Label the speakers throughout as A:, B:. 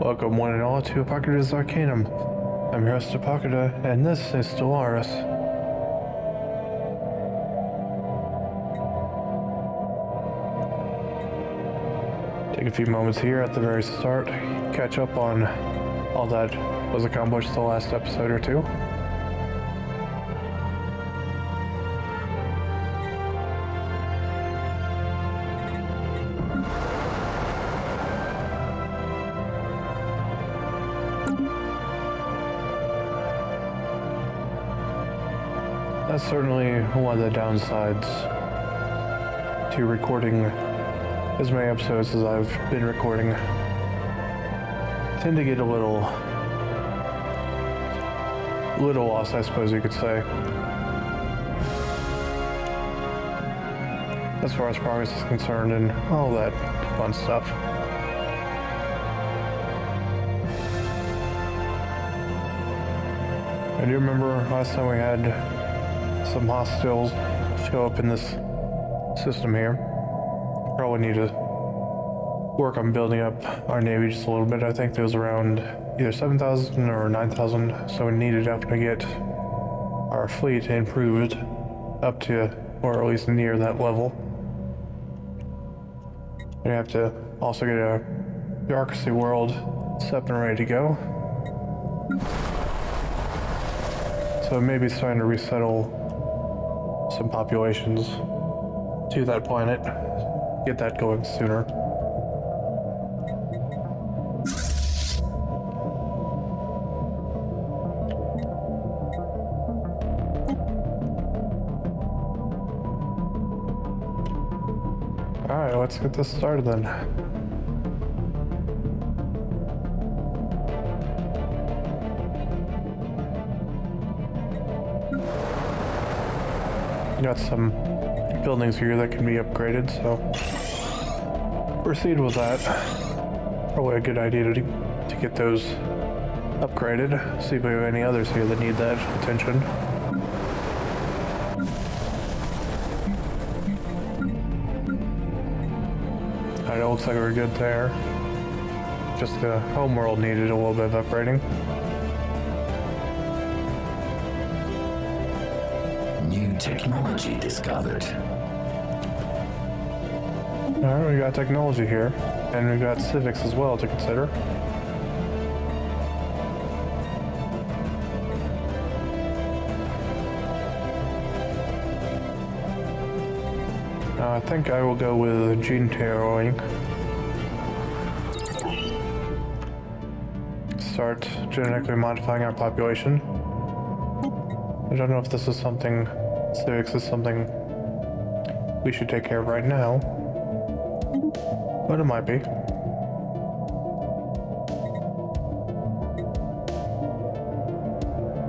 A: Welcome one and all to Apocalypse Arcanum. I'm your host Apocalypse, and this is Stellaris. Take a few moments here at the very start, catch up on all that was accomplished the last episode or two. That's certainly one of the downsides to recording as many episodes as I've been recording. Tend to get a little lost, I suppose you could say, as far as progress is concerned and all that fun stuff. I do remember last time we had some hostiles show up in this system here. Probably need to work on building up our navy just a little bit. I think there was around either 7,000 or 9,000, so we need to definitely get our fleet improved up to, or at least near that level. We have to also get a bureaucracy world set and ready to go. So maybe it's time to resettle some populations to that planet. Get that going sooner. Alright, let's get this started then. Got some buildings here that can be upgraded, so proceed with that. Probably a good idea to get those upgraded. See if we have any others here that need that attention. Alright, it looks like we're good there. Just the homeworld needed a little bit of upgrading.
B: New technology discovered.
A: Alright, we got technology here, and we got civics as well to consider. I think I will go with gene tailoring. Start genetically modifying our population. I don't know if this is something, civics is something we should take care of right now, but it might be.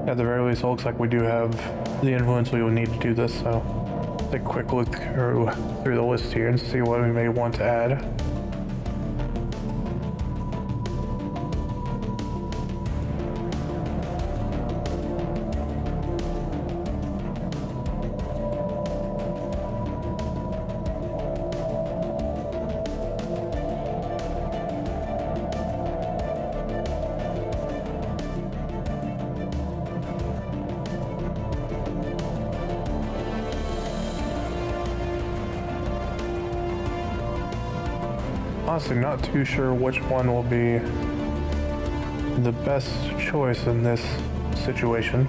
A: At the very least, it looks like we do have the influence we will need to do this, so take a quick look through the list here and see what we may want to add. Honestly, not too sure which one will be the best choice in this situation.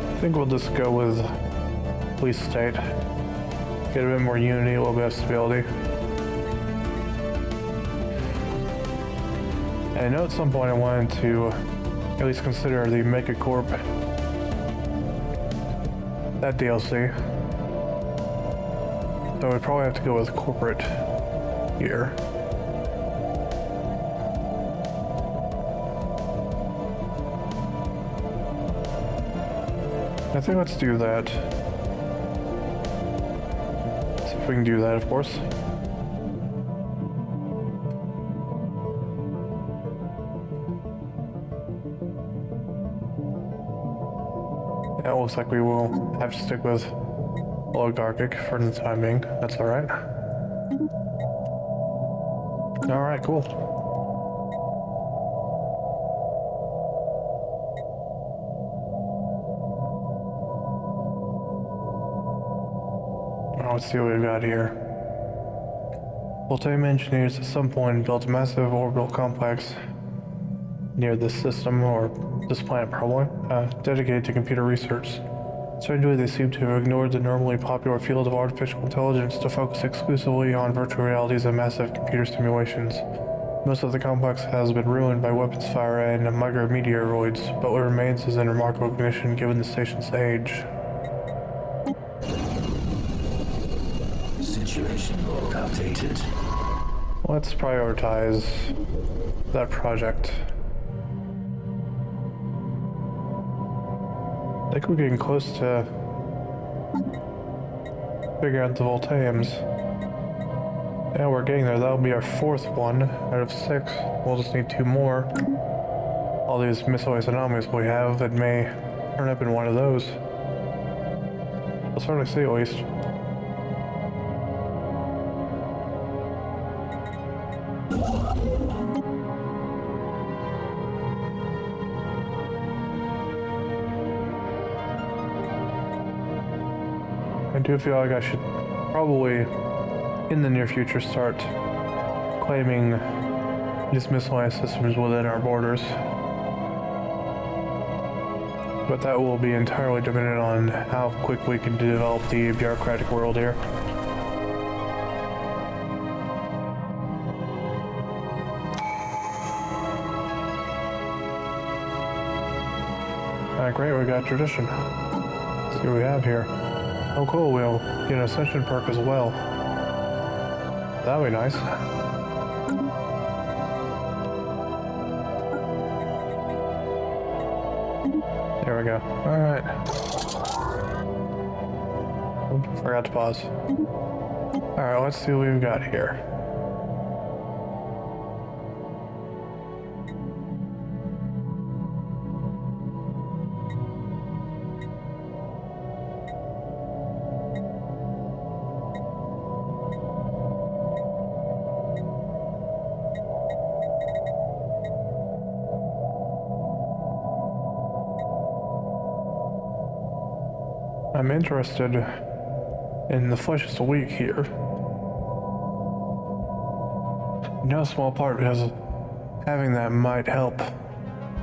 A: I think we'll just go with police state. Get a bit more unity, a little bit of stability. I know at some point I wanted to at least consider the Megacorp, that DLC. So we'd probably have to go with corporate here. I think let's do that. See if we can do that, of course. It looks like we will have to stick with galactic for the time being. That's alright. Alright, cool. Now let's see what we've got here. Voltaic engineers at some point built a massive orbital complex near this system, or this planet probably, dedicated to computer research. Strangely, they seem to have ignored the normally popular field of artificial intelligence to focus exclusively on virtual realities and massive computer simulations. Most of the complex has been ruined by weapons fire and micrometeoroids, but what remains is in remarkable condition given the station's age.
B: Situation log updated.
A: Let's prioritize that project. I think we're getting close to figuring out the Voltaics. Yeah, we're getting there. That'll be our 4th one out of 6. We'll just need 2 more. All these miscellaneous anomalies we have that may turn up in one of those. We'll certainly see at least. I do feel like I should probably, in the near future, start claiming these miscellaneous systems within our borders. But that will be entirely dependent on how quick we can develop the bureaucratic world here. Alright, great, we got tradition. Let's see what we have here. Oh cool, we'll get an ascension perk as well. That'll be nice. There we go. Alright. Oops, forgot to pause. Alright, let's see what we've got here. I'm interested in the flesh is weak here. No small part because having that might help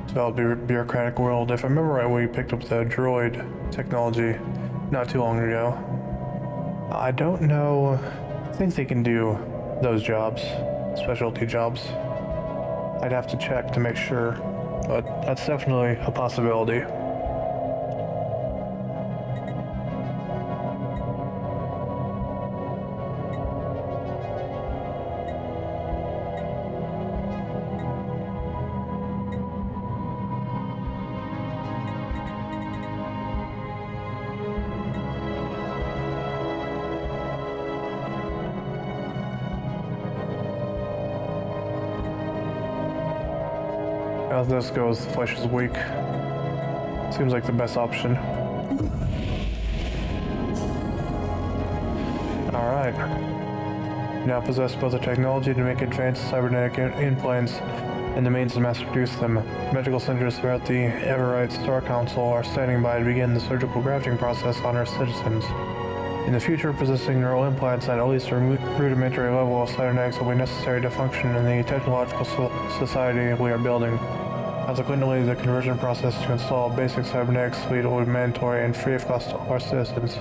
A: develop the bureaucratic world. If I remember right, we picked up the droid technology not too long ago. I don't know. I think they can do those jobs, specialty jobs. I'd have to check to make sure, but that's definitely a possibility. As this goes, the flesh is weak. Seems like the best option. Alright. Now possess both the technology to make advanced cybernetic implants and the means to mass produce them. Medical centers throughout the Everite Star Council are standing by to begin the surgical grafting process on our citizens. In the future, possessing neural implants at least a rudimentary level of cybernetics will be necessary to function in the technological society we are building. Consequently, the conversion process to install basic cybernetics suite will be mandatory and free of cost to all our citizens.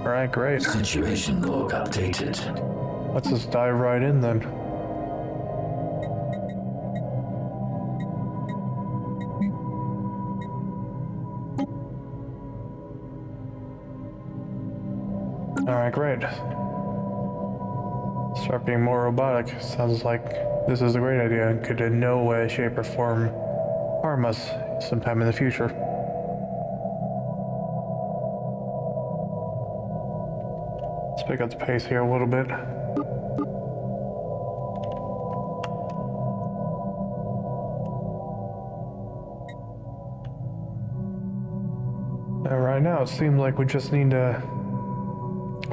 A: Alright, great.
B: Situation log updated.
A: Let's just dive right in then. Alright, great. Start being more robotic. Sounds like this is a great idea and could in no way, shape, or form harm us sometime in the future. Let's pick up the pace here a little bit. now it seems like we just need to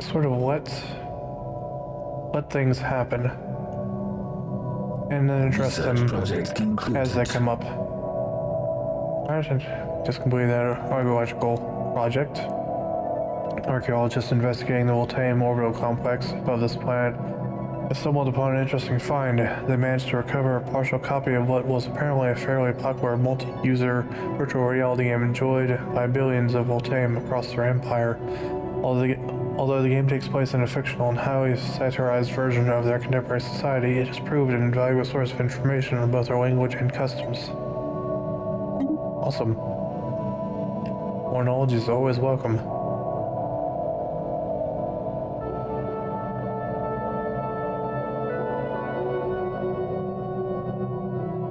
A: sort of let things happen and then address them as they come up. Alright, just completed that archaeological project. Archaeologists investigating the Voltaire orbital complex above this planet have stumbled upon an interesting find. They managed to recover a partial copy of what was apparently a fairly popular multi-user virtual reality game enjoyed by billions of Voltaire across their empire. Although the game takes place in a fictional and highly satirized version of their contemporary society, it has proved an invaluable source of information on both their language and customs. Awesome. More knowledge is always welcome.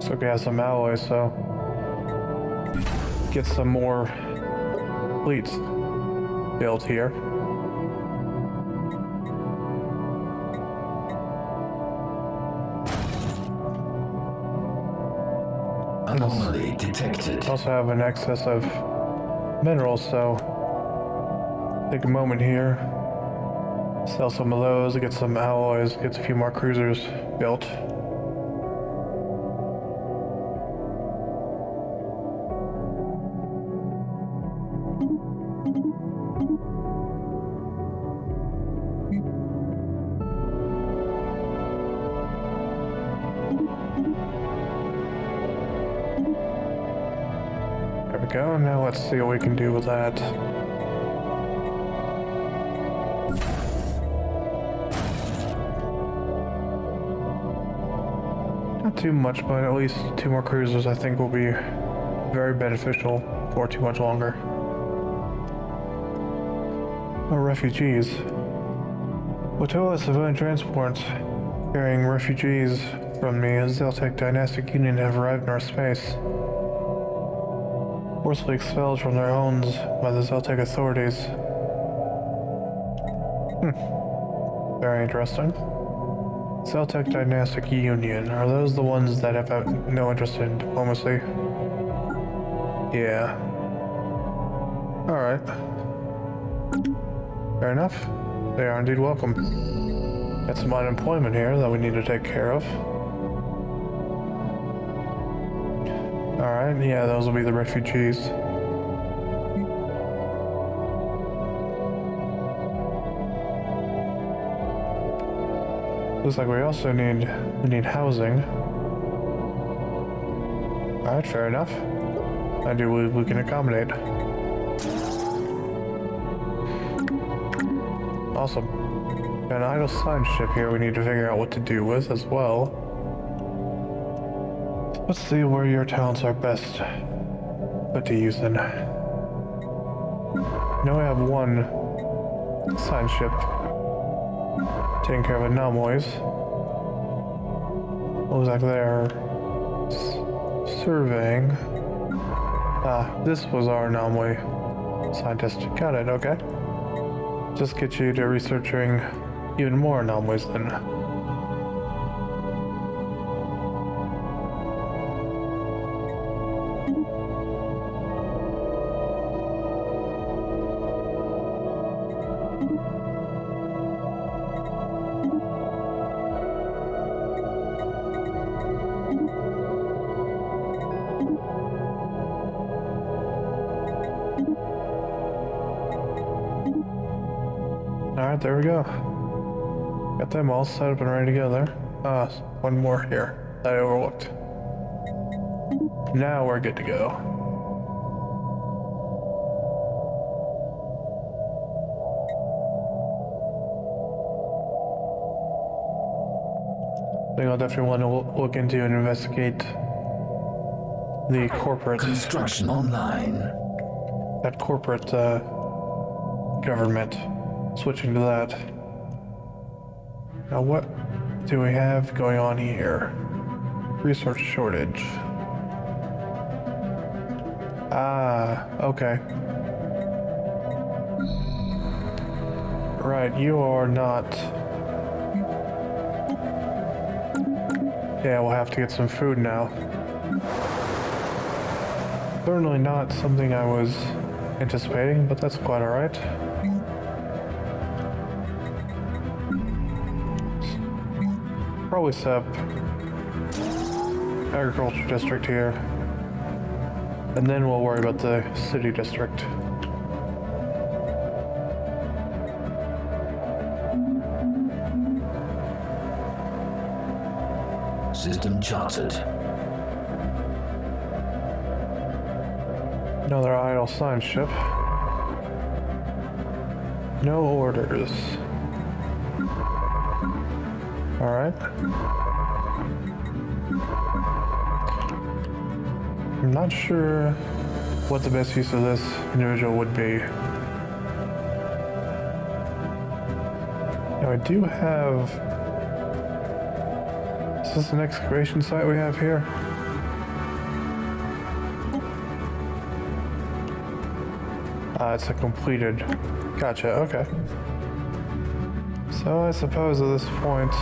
A: So we have some alloys, so get some more fleets built here.
B: Anomaly detected.
A: Also have an excess of minerals, so take a moment here, sell some of those, get some alloys, get a few more cruisers built. There we go, now let's see what we can do with that. Not too much, but at least 2 more cruisers I think will be very beneficial for too much longer. Oh, refugees. Flotilla civilian transports carrying refugees from the Zeltec Dynastic Union have arrived in our space. Forcibly expelled from their homes by the Zeltec authorities. Very interesting. Zeltec Dynastic Union. Are those the ones that have no interest in diplomacy? Yeah. Alright. Fair enough. They are indeed welcome. Got some unemployment here that we need to take care of. Alright, yeah, those will be the refugees. Looks like we also need housing. Alright, fair enough. I do believe we can accommodate. Awesome. Got an idle science ship here we need to figure out what to do with as well. Let's see where your talents are best put to use then. Now we have one science ship taking care of anomalies. Looks like they're surveying. Ah, this was our anomaly scientist. Got it, okay. Just get you to researching even more anomalies then. Alright, there we go. Got them all set up and ready to go there. Ah, one more here that I overlooked. Now we're good to go. I think I'll definitely want to look into and investigate the corporate...
B: Construction online.
A: That corporate, government. Switching to that. Now what do we have going on here? Resource shortage. Ah, okay. Right, you are not... Yeah, we'll have to get some food now. Certainly not something I was anticipating, but that's quite alright. Probably set up agriculture district here, and then we'll worry about the city district.
B: System charted.
A: Another idle science ship. No orders. Alright. I'm not sure what the best use of this individual would be. Now I do have... Is this an excavation site we have here? It's a completed. Gotcha, okay. So I suppose at this point,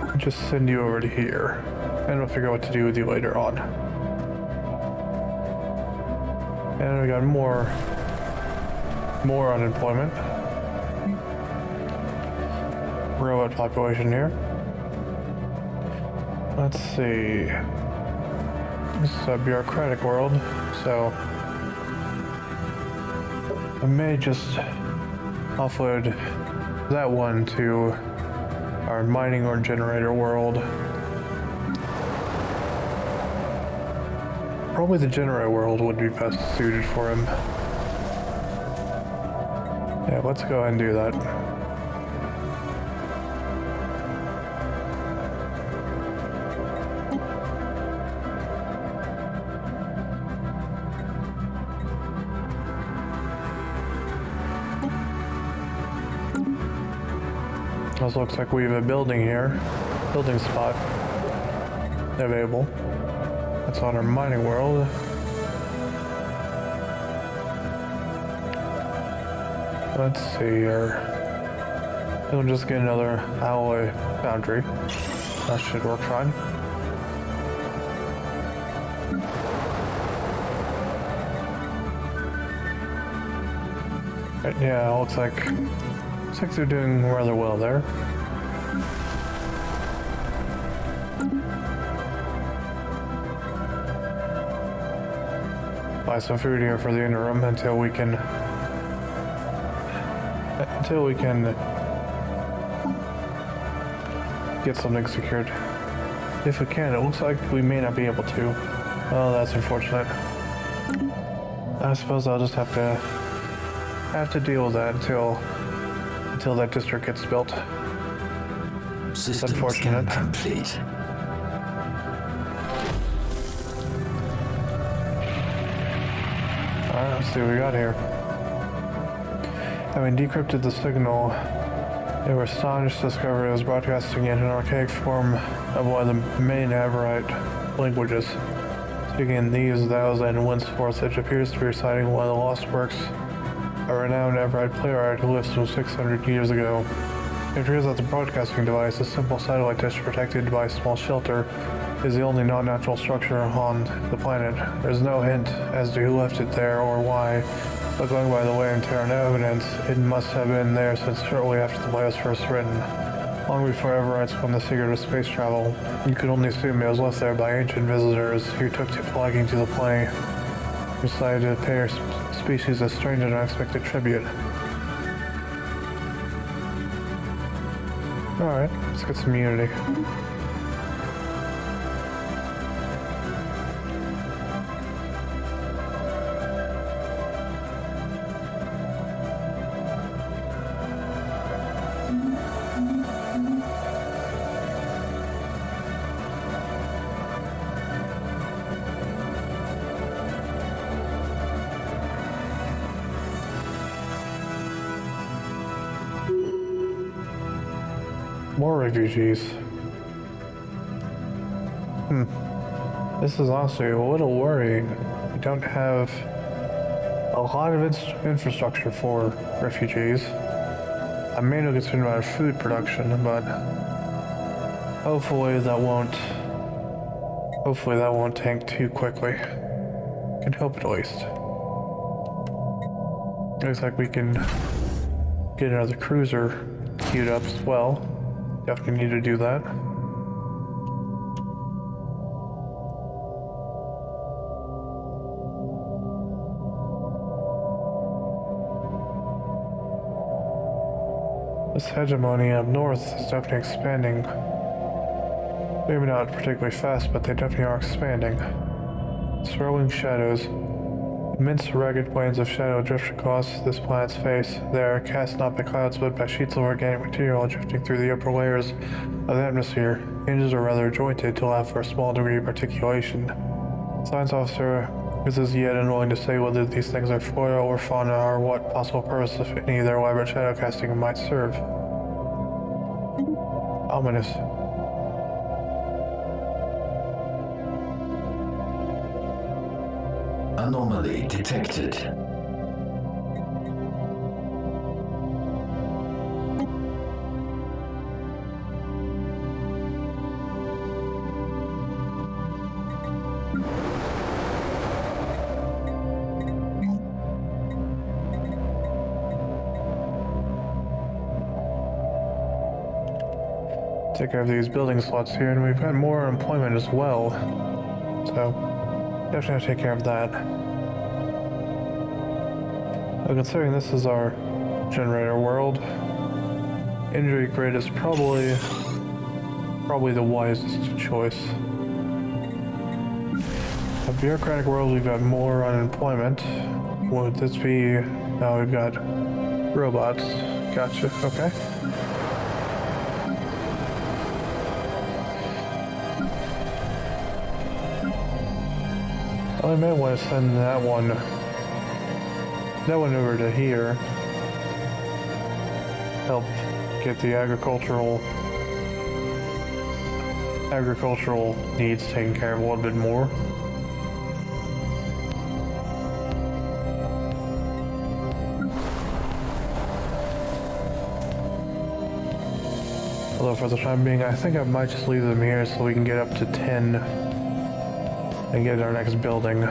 A: I'll just send you over to here, and we'll figure out what to do with you later on. And we got more unemployment. Robot population here. Let's see. This is a bureaucratic world, so I may just offload that one to our mining or generator world. Probably the generator world would be best suited for him. Yeah, let's go ahead and do that. This looks like we have a building here, building spot available. That's on our mining world. Let's see here. We'll just get another alloy foundry. That should work fine. But yeah, looks like they're doing rather well there. Buy some food here for the interim until we can get something secured. If we can, it looks like we may not be able to. Oh, that's unfortunate. I suppose I'll just have to deal with that until that district gets built.
B: System
A: unfortunate.
B: scan complete.
A: Alright, let's see what we got here. Having decrypted the signal, they were astonished to discover it was broadcasting in an archaic form of one of the main Averite languages. Speaking in these, thous, and henceforth, it appears to be reciting one of the lost works a renowned Averite playwright who lived some 600 years ago. It appears that the broadcasting device, a simple satellite dish protected by a small shelter, is the only non-natural structure on the planet. There's no hint as to who left it there or why, but going by the wear and tear on evidence, it must have been there since shortly after the play was first written. Long before Everite spun the secret of space travel, you could only assume it was left there by ancient visitors who took to liking to the play, decided to pay her species a strange and unexpected tribute. Alright, let's get some unity. More refugees. This is honestly a little worrying. We don't have a lot of infrastructure for refugees. I'm mainly concerned about our food production, but hopefully that won't tank too quickly. can help at least. Looks like we can get another cruiser queued up as well. Definitely need to do that. This hegemony up north is definitely expanding. Maybe not particularly fast, but they definitely are expanding. Swirling shadows. Immense ragged plains of shadow drift across this planet's face. They are cast not by clouds, but by sheets of organic material drifting through the upper layers of the atmosphere. Hinges are rather jointed to allow for a small degree of articulation. Science officer is as yet unwilling to say whether these things are flora or fauna or what possible purpose, if any, their elaborate shadow casting might serve. Ominous.
B: Anomaly detected.
A: Take care of these building slots here, and we've got more employment as well. So, definitely have to take care of that. Well, considering this is our generator world, injury grid is probably the wisest choice. A bureaucratic world, we've got more unemployment. Would this be... Now we've got robots. Gotcha, okay. I may want to send that one over to here. Help get the agricultural needs taken care of a little bit more. Although for the time being, I think I might just leave them here so we can get up to 10 and get our next building.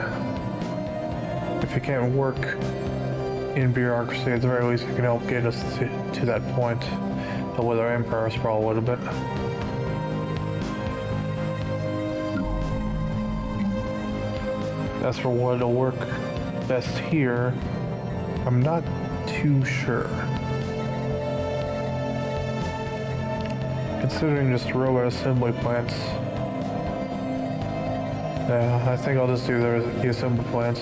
A: If it can't work in bureaucracy, at the very least it can help get us to that point with our empire sprawl a little bit. As for what'll work best here, I'm not too sure. Considering just robot assembly plants, yeah, I think I'll just do the assembly plants.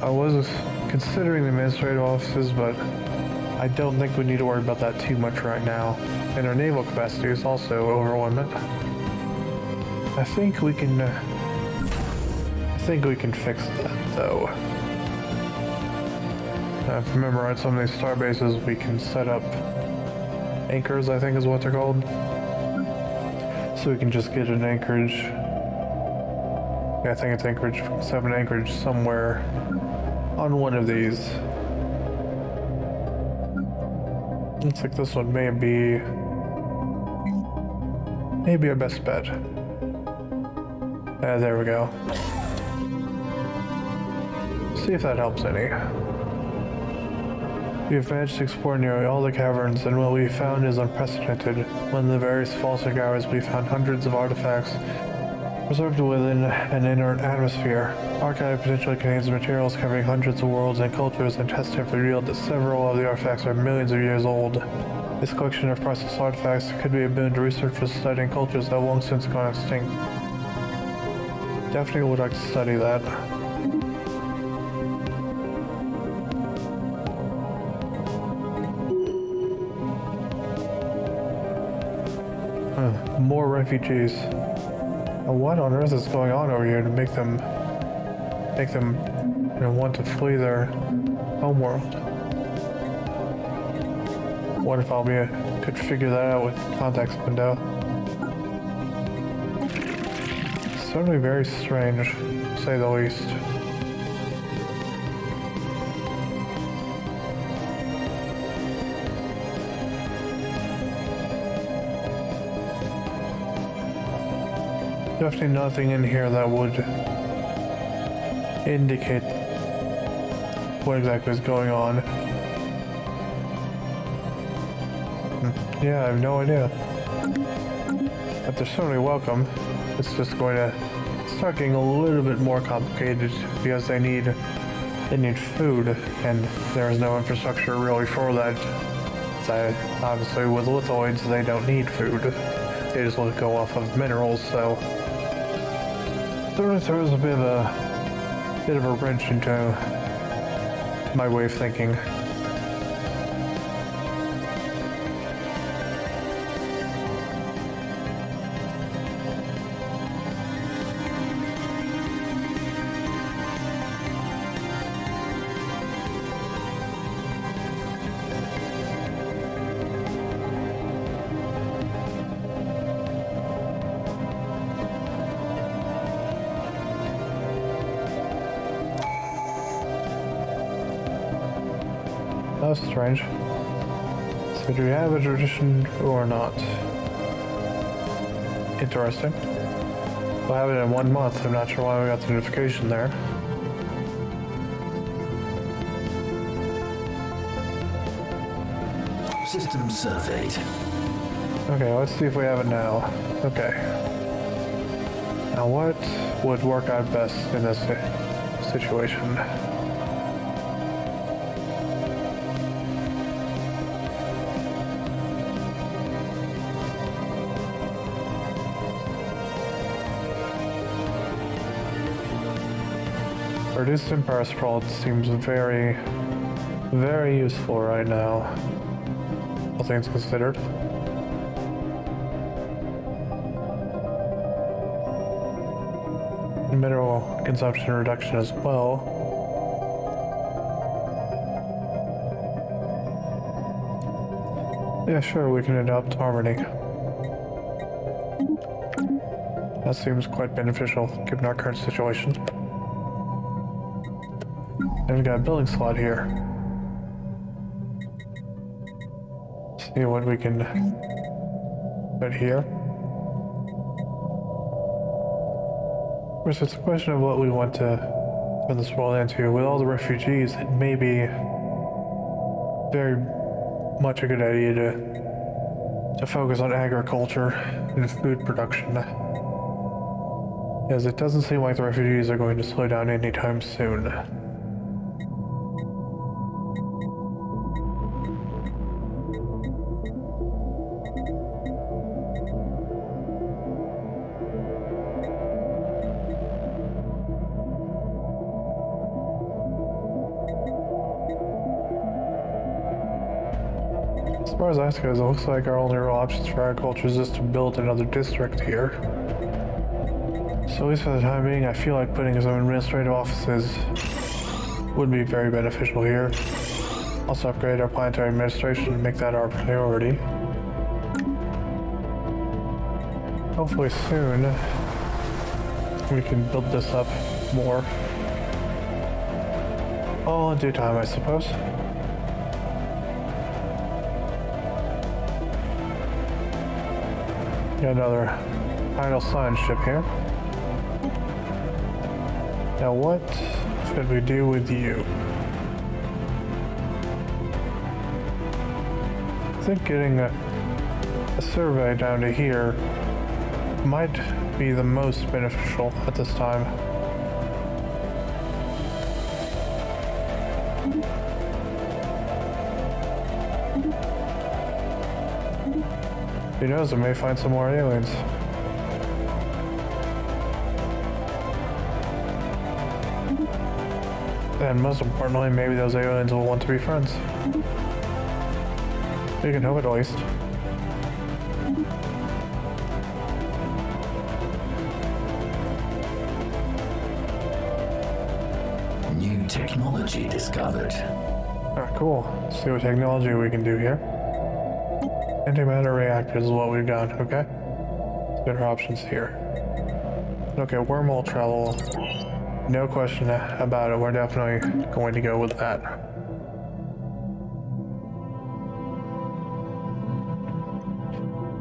A: I was considering the administrative offices, but I don't think we need to worry about that too much right now. And our naval capacity is also over limit. I think we can fix that though. If I remember right, some of these star bases we can set up anchors, I think is what they're called. So we can just get an anchorage. Yeah, I think it's anchorage. Set up an anchorage somewhere on one of these. Looks like this one may be our best bet. There we go. See if that helps any. We have managed to explore nearly all the caverns, and what we found is unprecedented. Within the various false agars, we found hundreds of artifacts preserved within an inert atmosphere. Archive potentially contains materials covering hundreds of worlds and cultures, and tests have revealed that several of the artifacts are millions of years old. This collection of priceless artifacts could be a boon to researchers studying cultures that have long since gone extinct. Definitely would like to study that. More refugees. What on earth is going on over here to make them want to flee their homeworld? What if could figure that out with context window? Certainly very strange, to say the least. Definitely nothing in here that would indicate what exactly is going on. Yeah, I have no idea. But they're certainly welcome. It's just going to start getting a little bit more complicated because they need food, and there's no infrastructure really for that. So obviously with lithoids, they don't need food. They just let it go off of minerals, so certainly throws a bit of a wrench into my way of thinking. That's strange. So do we have a tradition or not? Interesting. We'll have it in 1 month. I'm not sure why we got the notification there.
B: System surveyed.
A: Okay, let's see if we have it now. Okay. Now what would work out best in this situation? Reduced impulse sprawl seems very, very useful right now, all things considered. Mineral consumption reduction as well. Yeah, sure, we can adopt harmony. That seems quite beneficial given our current situation. And we got a building slot here. See what we can put here. Of course, it's a question of what we want to turn this world into. With all the refugees, it may be very much a good idea to focus on agriculture and food production. As it doesn't seem like the refugees are going to slow down anytime soon. As far as that goes, it looks like our only real options for agriculture is just to build another district here. So at least for the time being, I feel like putting some administrative offices would be very beneficial here. Also upgrade our planetary administration and make that our priority. Hopefully soon we can build this up more. All in due time, I suppose. Got another idle science ship here. Now what should we do with you? I think getting a survey down to here might be the most beneficial at this time. Who knows, we may find some more aliens. And most importantly, maybe those aliens will want to be friends. You can hope it at least.
B: New technology discovered.
A: Ah, cool. Let's see what technology we can do here. Antimatter reactors is what we've got, okay? Better options here. Okay, wormhole travel. No question about it. We're definitely going to go with that.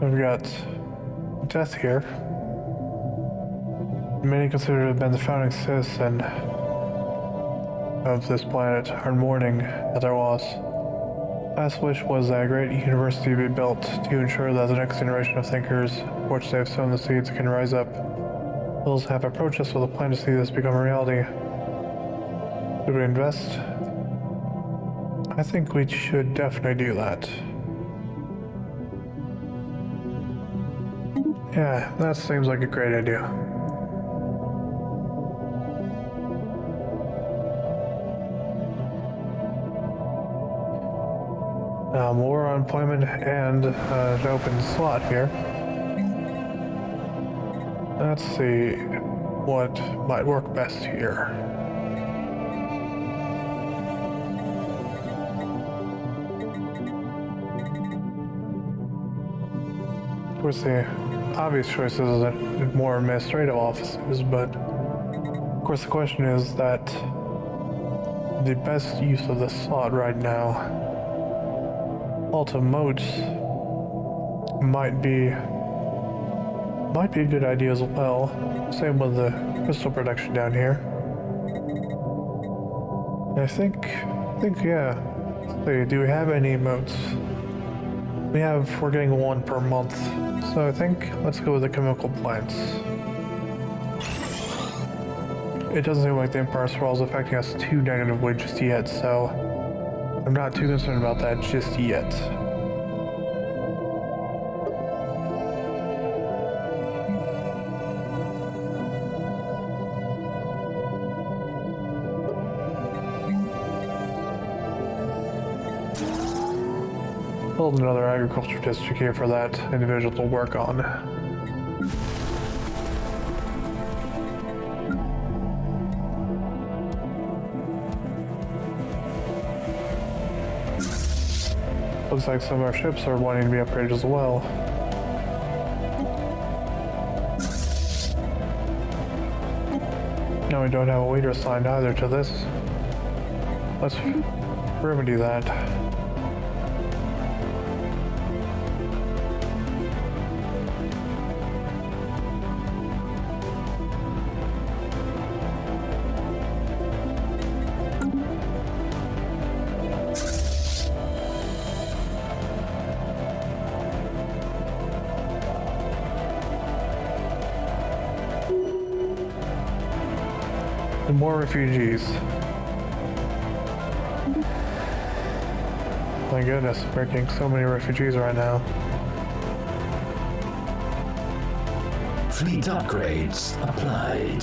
A: We've got death here. Many consider to have been the founding citizen of this planet are mourning at their loss. Last wish was that a great university be built to ensure that the next generation of thinkers, for which they have sown the seeds, can rise up. Those have approached us with a plan to see this become a reality. Should we invest? I think we should definitely do that. Yeah, that seems like a great idea. More unemployment and an open slot here. Let's see what might work best here. Of course, the obvious choices are more administrative offices, but of course the question is that the best use of this slot right now, Alta moats might be a good idea as well. Same with the crystal production down here. I think yeah. Let's see, do we have any moats? We're getting one per month. So I think let's go with the chemical plants. It doesn't seem like the Empire Sprawl is affecting us too negatively just yet, so I'm not too concerned about that just yet. Build another agriculture district here for that individual to work on. Looks like some of our ships are wanting to be upgraded as well. No, we don't have a leader assigned either to this. Let's remedy that. And more refugees. My goodness, we're getting so many refugees right now.
B: Fleet upgrades applied.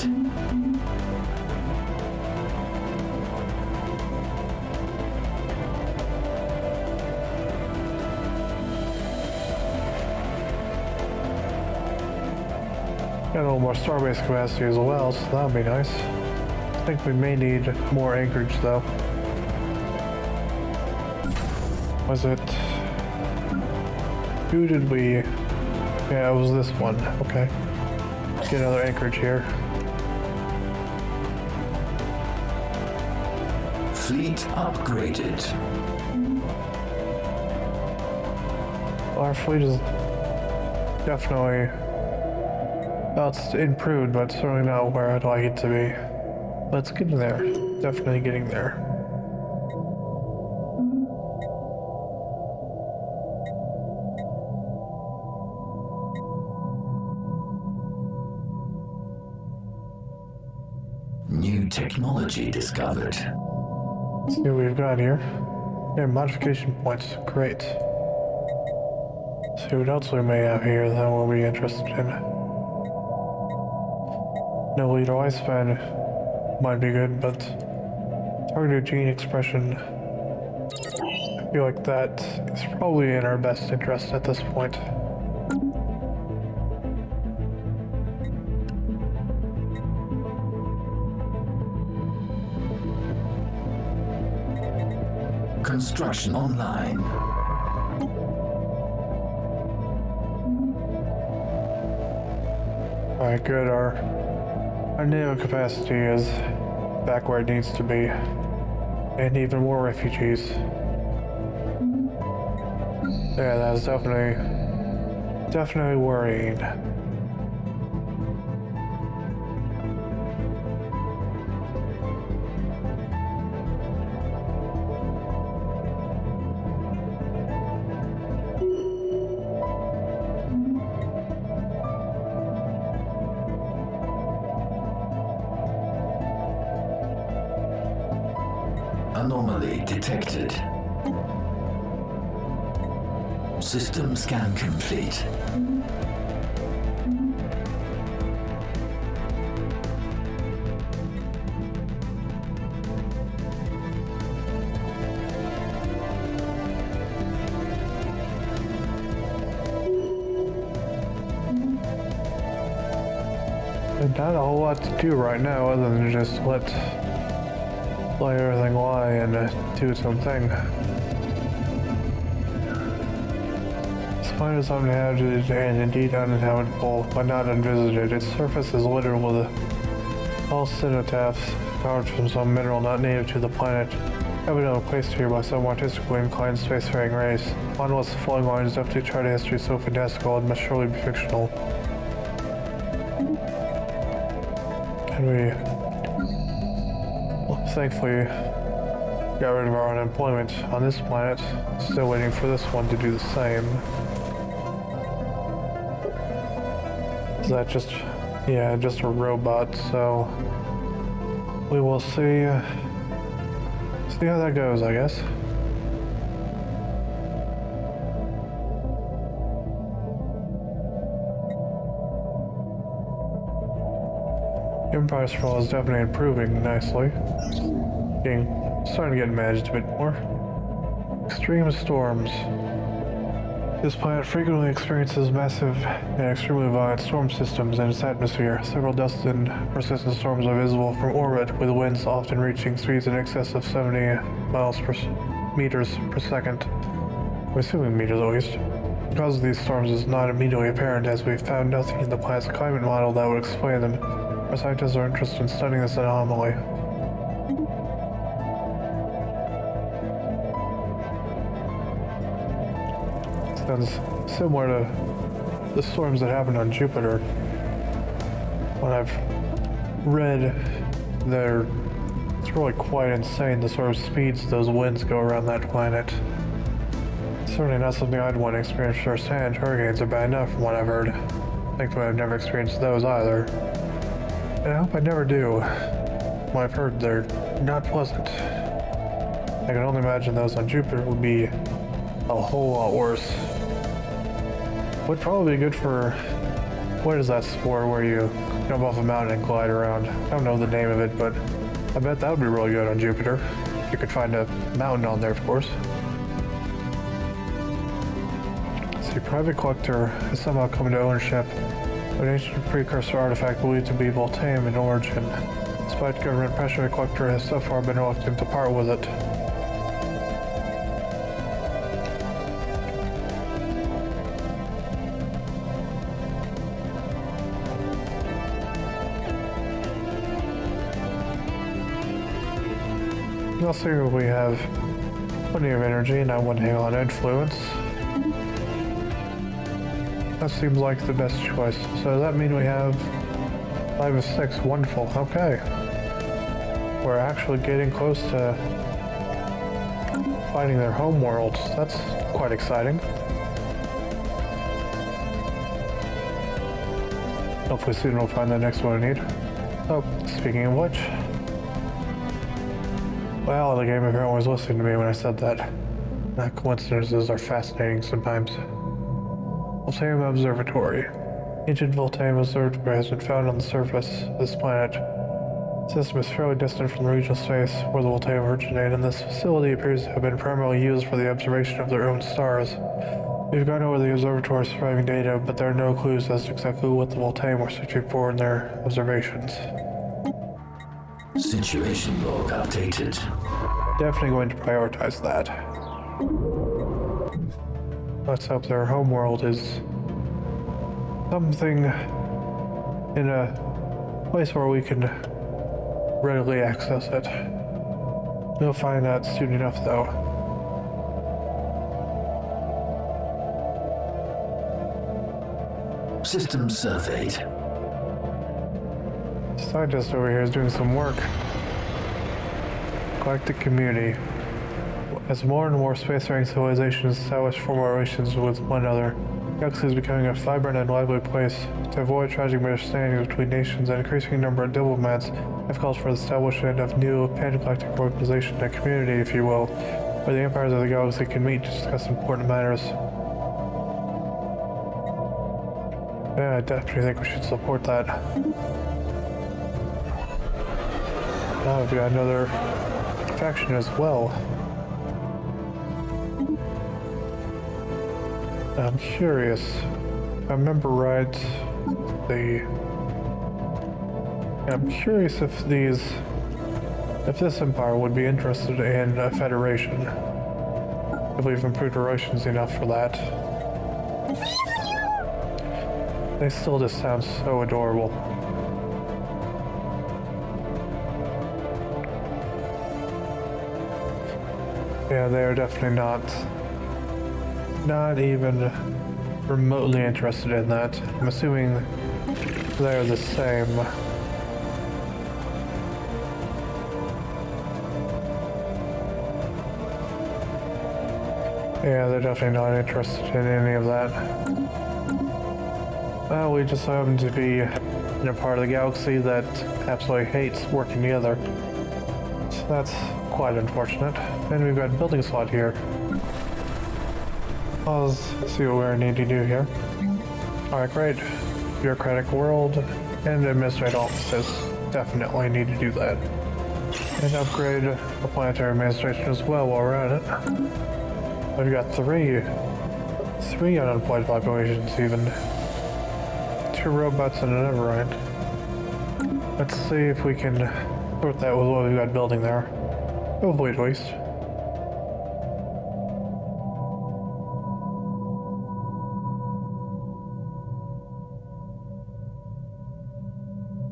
A: Got a little more starbase capacity as well, so that would be nice. I think we may need more anchorage though. Was it... Who did we... Yeah, it was this one. Okay. Get another anchorage here.
B: Fleet upgraded.
A: Our fleet is definitely... Well, it's improved, but certainly not where I'd like it to be. But it's getting there. Definitely getting there.
B: New technology discovered.
A: Let's see what we've got here. Yeah, modification points. Great. Let's see what else we may have here that we'll be interested in. No leader lifespan might be good, but targeted gene expression, I feel like that is probably in our best interest at this point.
B: Construction online.
A: Alright, good. Our naval capacity is back where it needs to be. And even more refugees. Yeah, that's definitely worrying.
B: Anomaly detected. System scan complete.
A: There's not a whole lot to do right now other than just let everything lie and do its own thing. This planet is uninhabited and indeed uninhabitable, but not unvisited. Its surface is littered with all cenotaphs powered from some mineral not native to the planet, evidently placed here by some artistically inclined spacefaring race. Monoliths flowing lines up to chart a history so fantastical it must surely be fictional. And we thankfully got rid of our unemployment on this planet. Still waiting for this one to do the same. Is that just, yeah, just a robot, so we will see how that goes, I guess. Empire's fall is definitely improving nicely. Starting to get managed a bit more. Extreme storms. This planet frequently experiences massive and extremely violent storm systems in its atmosphere. Several dozen persistent storms are visible from orbit, with winds often reaching speeds in excess of 70 meters per second. I'm assuming meters at least. The cause of these storms is not immediately apparent, as we've found nothing in the planet's climate model that would explain them. Our scientists are interested in studying this anomaly. Sounds similar to the storms that happened on Jupiter. When I've read it's really quite insane the sort of speeds those winds go around that planet. Certainly not something I'd want to experience firsthand. Hurricanes are bad enough from what I've heard. Thankfully I've never experienced those either. And I hope I never do. What I've heard, they're not pleasant. I can only imagine those on Jupiter would be a whole lot worse. Would probably be good for, what is that sport where you jump off a mountain and glide around? I don't know the name of it, but I bet that would be really good on Jupiter. You could find a mountain on there, of course. See, private collector has somehow come into ownership of an ancient precursor artifact believed to be Voltaic in origin. Despite government pressure, the collector has so far been reluctant to part with it. Also, we have plenty of energy and I wouldn't hang on influence. That seems like the best choice. So does that mean we have 5 of 6? Wonderful. Okay. We're actually getting close to finding their home worlds. That's quite exciting. Hopefully soon we'll find the next one I need. Oh, speaking of which. Well, the game apparently was listening to me when I said that. Coincidences are fascinating sometimes. Voltaic Observatory. Ancient Voltaic Observatory has been found on the surface of this planet. The system is fairly distant from the regional space where the Voltaic originated, and this facility appears to have been primarily used for the observation of their own stars. We've gone over the observatory's surviving data, but there are no clues as to exactly what the Voltaic were searching for in their observations.
B: Situation log updated.
A: Definitely going to prioritize that. Let's hope their homeworld is something in a place where we can readily access it. We'll find that soon enough, though.
B: System surveyed.
A: Scientist over here is doing some work. Galactic community. As more and more spacefaring civilizations establish formal relations with one another, Galaxy is becoming a vibrant and lively place. To avoid tragic misunderstandings between nations, an increasing number of diplomats have called for the establishment of new pan-galactic organization, a community, if you will, where the empires of the galaxy can meet to discuss important matters. Yeah, I definitely think we should support that. Now we've got another faction as well. I'm curious. If I remember right, I'm curious if this empire would be interested in a federation. If we've improved relations enough for that. They still just sound so adorable. Yeah, they are definitely not even remotely interested in that. I'm assuming they're the same. Yeah, they're definitely not interested in any of that. Well, we just happen to be in a part of the galaxy that absolutely hates working together. So that's quite unfortunate. And we've got a building slot here. Let's see what we need to do here. Alright, great. Bureaucratic world and administrative offices. Definitely need to do that. And upgrade the planetary administration as well while we're at it. We've got three unemployed populations even. 2 robots and an override. Let's see if we can sort that with what we've got building there. Hopefully at least.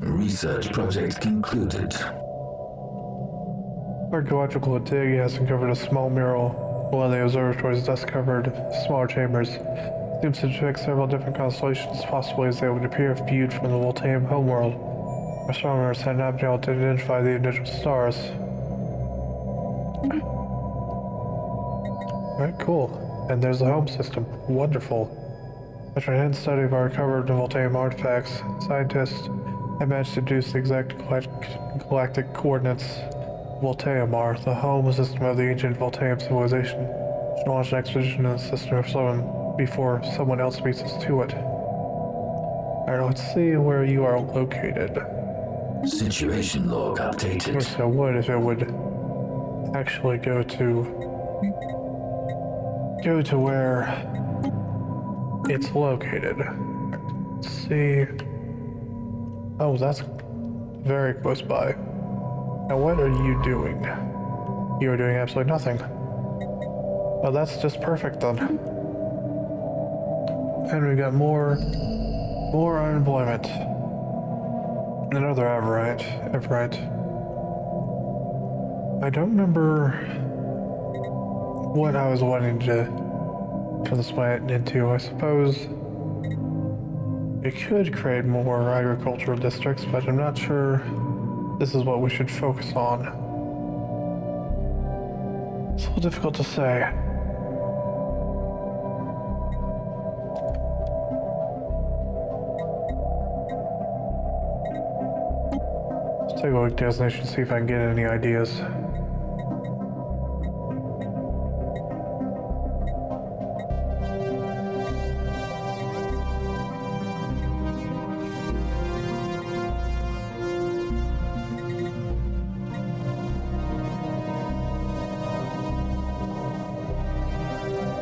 B: Research project concluded.
A: Archaeological dig has uncovered a small mural. One of the observatory's dust-covered smaller chambers seems to depict several different constellations, possibly as they would appear if viewed from the Voltaire homeworld. Astronomers had not been able to identify the individual stars. Alright, cool. And there's the home system. Wonderful. After an intense study of our recovered Voltaire artifacts, scientists have managed to deduce the exact galactic coordinates of Voltaire, the home system of the ancient Voltaire civilization. To launch an expedition in the system of 7 before someone else beats us to it. Alright, let's see where you are located.
B: Situation log updated.
A: Wish I would if it would actually go to where it's located. Let's see. Oh, that's very close by. Now what are you doing? You are doing absolutely nothing. Well, that's just perfect then. And we got more unemployment. Another Everite. I don't remember what I was wanting to turn this planet into. I suppose it could create more agricultural districts, but I'm not sure this is what we should focus on. It's a little difficult to say. Let's take a look at destination, see if I can get any ideas.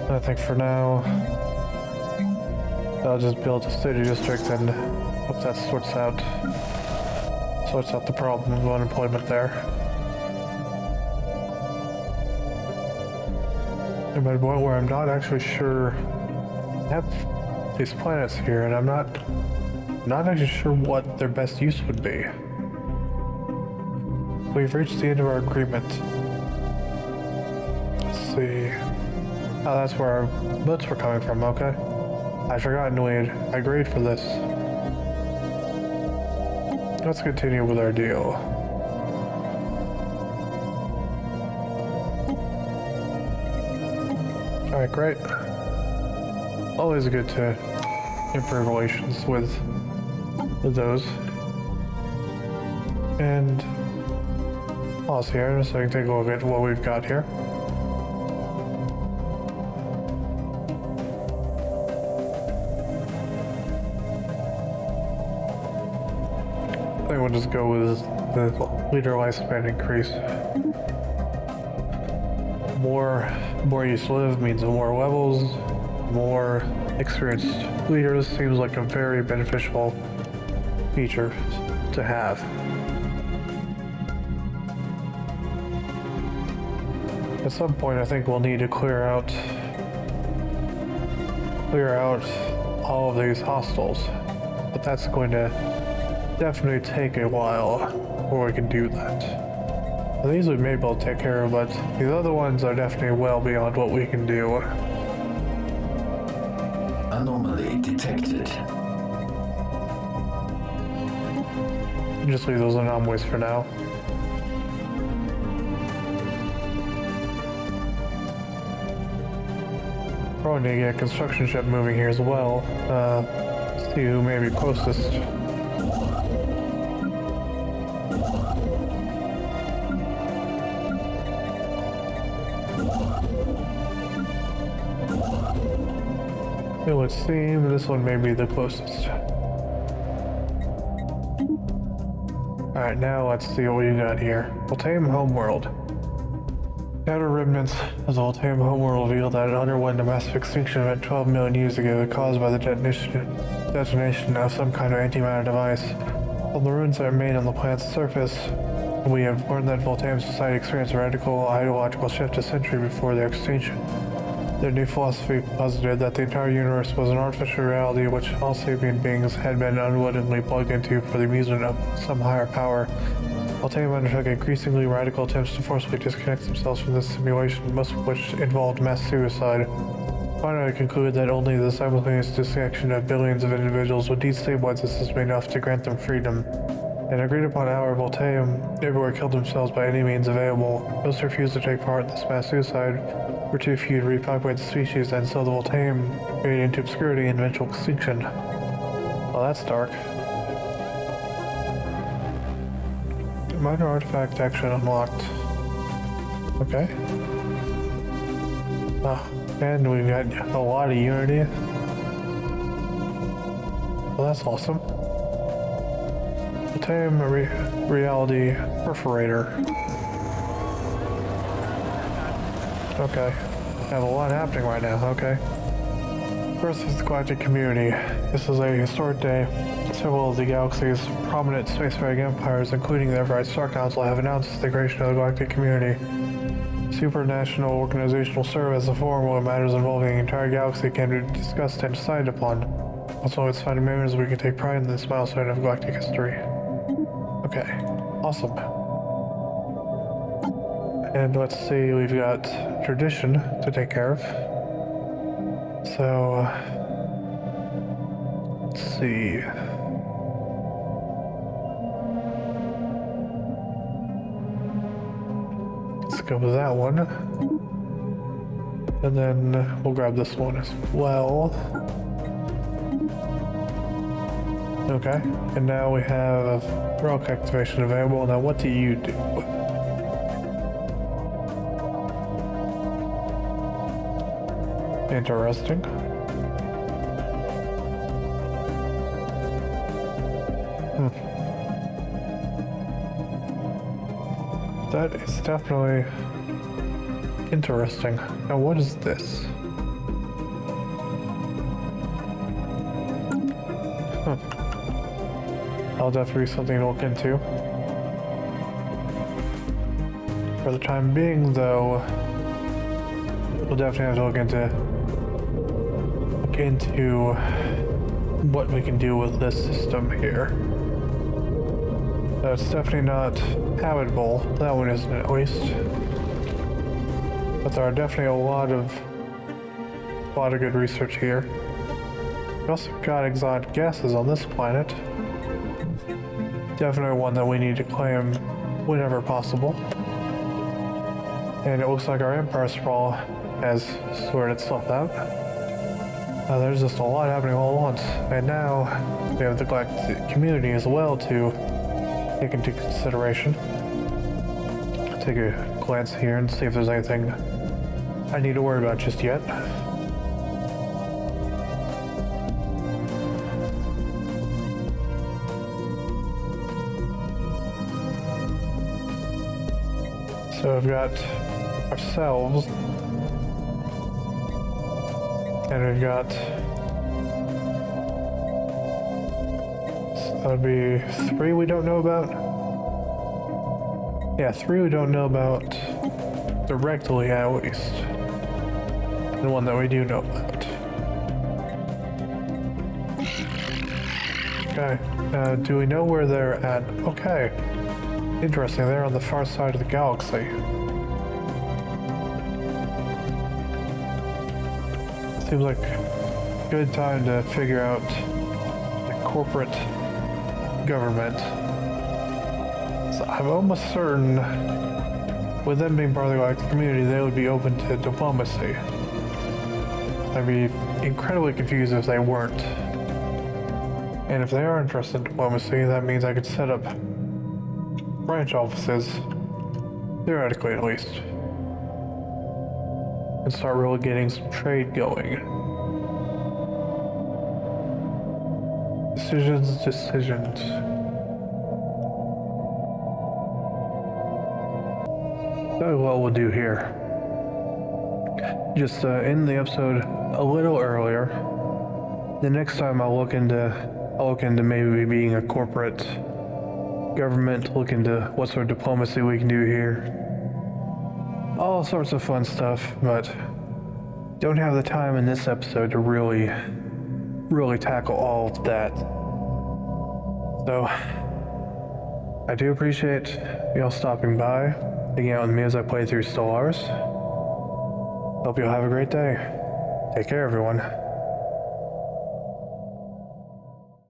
A: I think for now, I'll just build a city district and hope that sorts out the problem of unemployment there. I'm at a point where I'm not actually sure. I have these planets here, and I'm not actually sure what their best use would be. We've reached the end of our agreement. Let's see. Oh, that's where our boats were coming from, okay. I'd forgotten we had agreed for this. Let's continue with our deal. Alright, great. always good to improve relations with those. And pause here so I can take a look at what we've got here. I think we'll just go with the leader lifespan increase. More years to live means more levels, more experienced leaders. Seems like a very beneficial feature to have. At some point, I think we'll need to clear out all of these hostiles, but that's going to definitely take a while before we can do that. These we may be able to take care of, but these other ones are definitely well beyond what we can do.
B: Anomaly detected.
A: Just leave those anomalies for now. Probably need to get a construction ship moving here as well. See who may be closest. It would seem this one may be the closest. Alright, now let's see what we got here. Voltaire homeworld. Outer remnants of the Voltaire homeworld revealed that it underwent a massive extinction event 12 million years ago caused by the detonation of some kind of antimatter device. On the ruins that remain on the planet's surface, we have learned that Voltaire society experienced a radical ideological shift a century before their extinction. Their new philosophy posited that the entire universe was an artificial reality which all sapient beings had been unwittingly plugged into for the amusement of some higher power. Voltaire undertook increasingly radical attempts to forcibly disconnect themselves from this simulation, most of which involved mass suicide. Finally, I concluded that only the simultaneous disconnection of billions of individuals would destabilize the system enough to grant them freedom. In an agreed upon hour, Voltaire everywhere killed themselves by any means available. Those who refused to take part in this mass suicide were too few to repopulate the species, and so the Voltaire faded into obscurity and eventual extinction. Well, that's dark. Minor artifact action unlocked. Okay. And we've got a lot of unity. Well, that's awesome. Voltaire reality perforator. Okay. Have a lot happening right now, okay. First is the galactic community. This is a historic day. Several of the galaxy's prominent spacefaring empires, including the Everite Star Council, have announced the creation of the galactic community. Supranational organizational serve as a forum where matters involving the entire galaxy can be discussed and decided upon. Also, it's finding members we can take pride in this milestone of galactic history. Okay, awesome. And let's see, we've got tradition to take care of. So, let's see. Let's go with that one. And then we'll grab this one as well. Okay, and now we have relic activation available. Now what do you do? Interesting. That is definitely interesting. Now what is this? That'll definitely be something to look into. For the time being, though, we'll definitely have to look into what we can do with this system here. It's definitely not habitable. That one isn't, at least. But there are definitely a lot of good research here. We also got exotic gases on this planet. Definitely one that we need to claim whenever possible. And it looks like our Empire Sprawl has sorted itself out. There's just a lot happening all at once, and now we have the galactic community as well to take into consideration. Take a glance here and see if there's anything I need to worry about just yet. So we've got ourselves, and we've got, so that'd be 3 we don't know about. Yeah, 3 we don't know about directly at least. The one that we do know about. Okay, do we know where they're at? Okay. Interesting, they're on the far side of the galaxy. Seems like a good time to figure out the corporate government. So I'm almost certain, with them being part of the galactic community, they would be open to diplomacy. I'd be incredibly confused if they weren't. And if they are interested in diplomacy, that means I could set up branch offices, theoretically at least, and start really getting some trade going. Decisions. That's what we'll do here. Just end the episode a little earlier. The next time I'll look into maybe being a corporate government, look into what sort of diplomacy we can do here. All sorts of fun stuff, but don't have the time in this episode to really tackle all of that. So, I do appreciate y'all stopping by, hanging out with me as I play through Stellaris. Hope you'll have a great day. Take care, everyone.